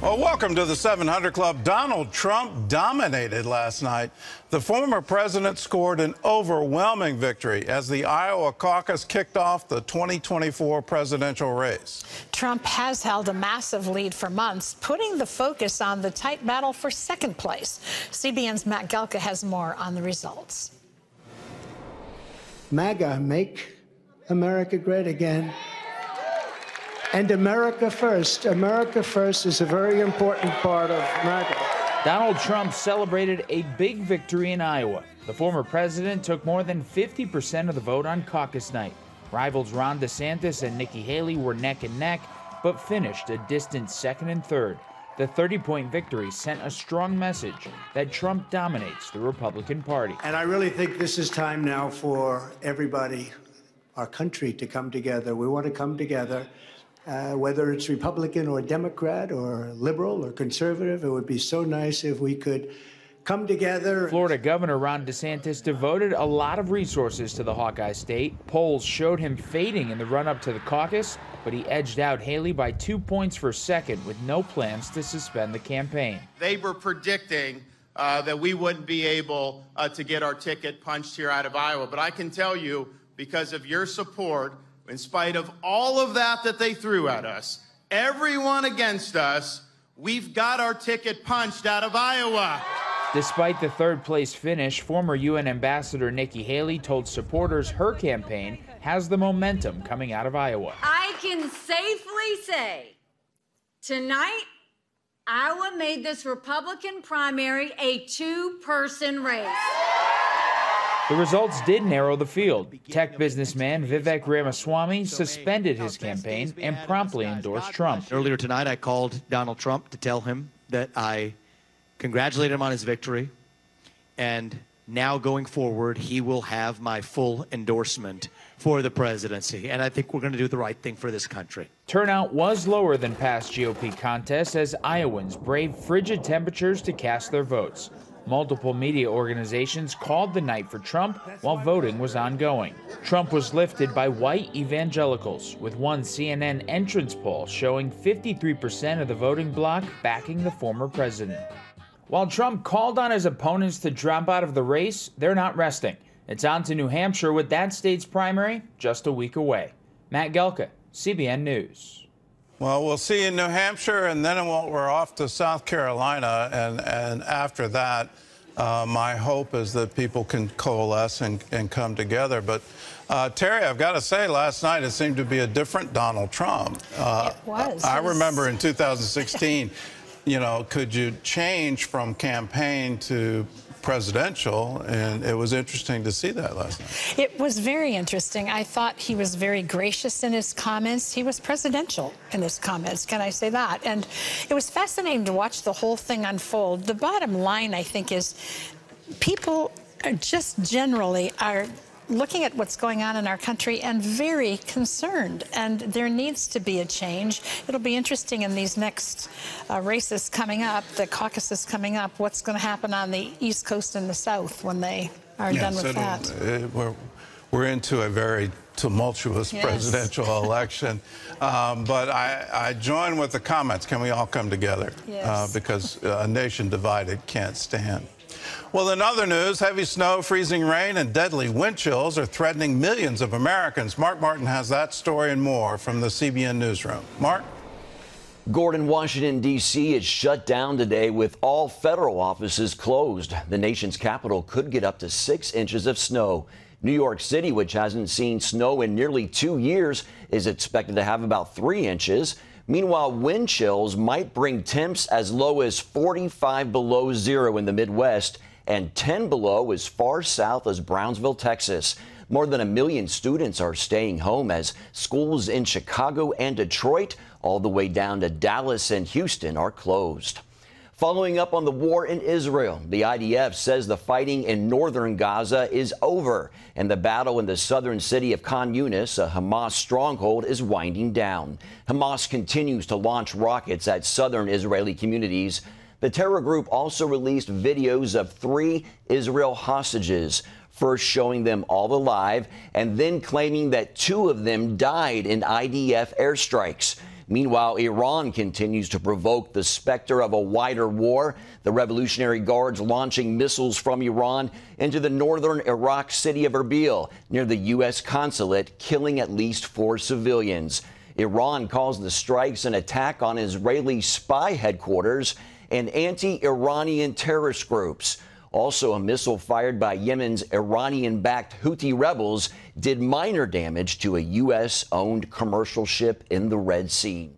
Well, welcome to the 700 Club. Donald Trump dominated last night. The former president scored an overwhelming victory as the Iowa caucus kicked off the 2024 presidential race. Trump has held a massive lead for months, putting the focus on the tight battle for second place. CBN's Matt Gelka has more on the results. MAGA, make America great again. And America first. America first is a very important part of MAGA. Donald Trump celebrated a big victory in Iowa. The former president took more than 50% of the vote on caucus night. Rivals Ron DeSantis and Nikki Haley were neck and neck, but finished a distant second and third. The 30-point victory sent a strong message that Trump dominates the Republican Party. And I really think this is time now for everybody, our country, to come together. We want to come together. Whether it's Republican or Democrat or liberal or conservative, it would be so nice if we could come together. Florida Governor Ron DeSantis devoted a lot of resources to the Hawkeye state. Polls showed him fading in the run-up to the caucus, but he edged out Haley by 2 points for second with no plans to suspend the campaign. They were predicting that we wouldn't be able to get our ticket punched here out of Iowa. But I can tell you, because of your support, in spite of all of that they threw at us, everyone against us, we've got our ticket punched out of Iowa. Despite the third-place finish, former UN Ambassador Nikki Haley told supporters her campaign has the momentum coming out of Iowa. I can safely say tonight, Iowa made this Republican primary a two-person race. The results did narrow the field. Tech businessman Vivek Ramaswamy suspended his campaign and promptly endorsed Trump. Earlier tonight, I called Donald Trump to tell him that I congratulated him on his victory, and now going forward, he will have my full endorsement for the presidency. And I think we're going to do the right thing for this country. Turnout was lower than past GOP contests as Iowans braved frigid temperatures to cast their votes. Multiple media organizations called the night for Trump while voting was ongoing. Trump was lifted by white evangelicals, with one CNN entrance poll showing 53% of the voting bloc backing the former president. While Trump called on his opponents to drop out of the race, they're not resting. It's on to New Hampshire with that state's primary just a week away. Matt Gelka, CBN News. Well, we'll see you in New Hampshire, and then we're off to South Carolina. And after that, my hope is that people can coalesce and come together. But, Terry, I've got to say, last night it seemed to be a different Donald Trump. It was. I remember in 2016, you know, could you change from campaign to presidential, and it was interesting to see that last night. It was very interesting. I thought he was very gracious in his comments. He was presidential in his comments, can I say that? And it was fascinating to watch the whole thing unfold. The bottom line, I think, is people are just generally are looking at what's going on in our country and very concerned, and there needs to be a change. It'll be interesting in these next races coming up, the caucuses coming up, what's going to happen on the East Coast and the South when they are done with that. We're into a very tumultuous presidential election, but I join with the comments. Can we all come together? Yes. Because a nation divided can't stand. Well, in other news, heavy snow, freezing rain, and deadly wind chills are threatening millions of Americans. Mark Martin has that story and more from the CBN Newsroom. Mark? Gordon, Washington, D.C. is shut down today with all federal offices closed. The nation's capital could get up to 6 inches of snow. New York City, which hasn't seen snow in nearly 2 years, is expected to have about 3 inches. Meanwhile, wind chills might bring temps as low as 45 below zero in the Midwest and 10 below as far south as Brownsville, Texas. More than 1 million students are staying home as schools in Chicago and Detroit, all the way down to Dallas and Houston, are closed. Following up on the war in Israel, the IDF says the fighting in northern Gaza is over, and the battle in the southern city of Khan Yunis, a Hamas stronghold, is winding down. Hamas continues to launch rockets at southern Israeli communities. The terror group also released videos of 3 Israel hostages, first showing them all alive and then claiming that 2 of them died in IDF airstrikes. Meanwhile, Iran continues to provoke the specter of a wider war. The Revolutionary Guards launching missiles from Iran into the northern Iraq city of Erbil near the U.S. consulate, killing at least 4 civilians. Iran calls the strikes an attack on Israeli spy headquarters and anti-Iranian terrorist groups. Also, a missile fired by Yemen's Iranian-backed Houthi rebels did minor damage to a U.S.-owned commercial ship in the Red Sea.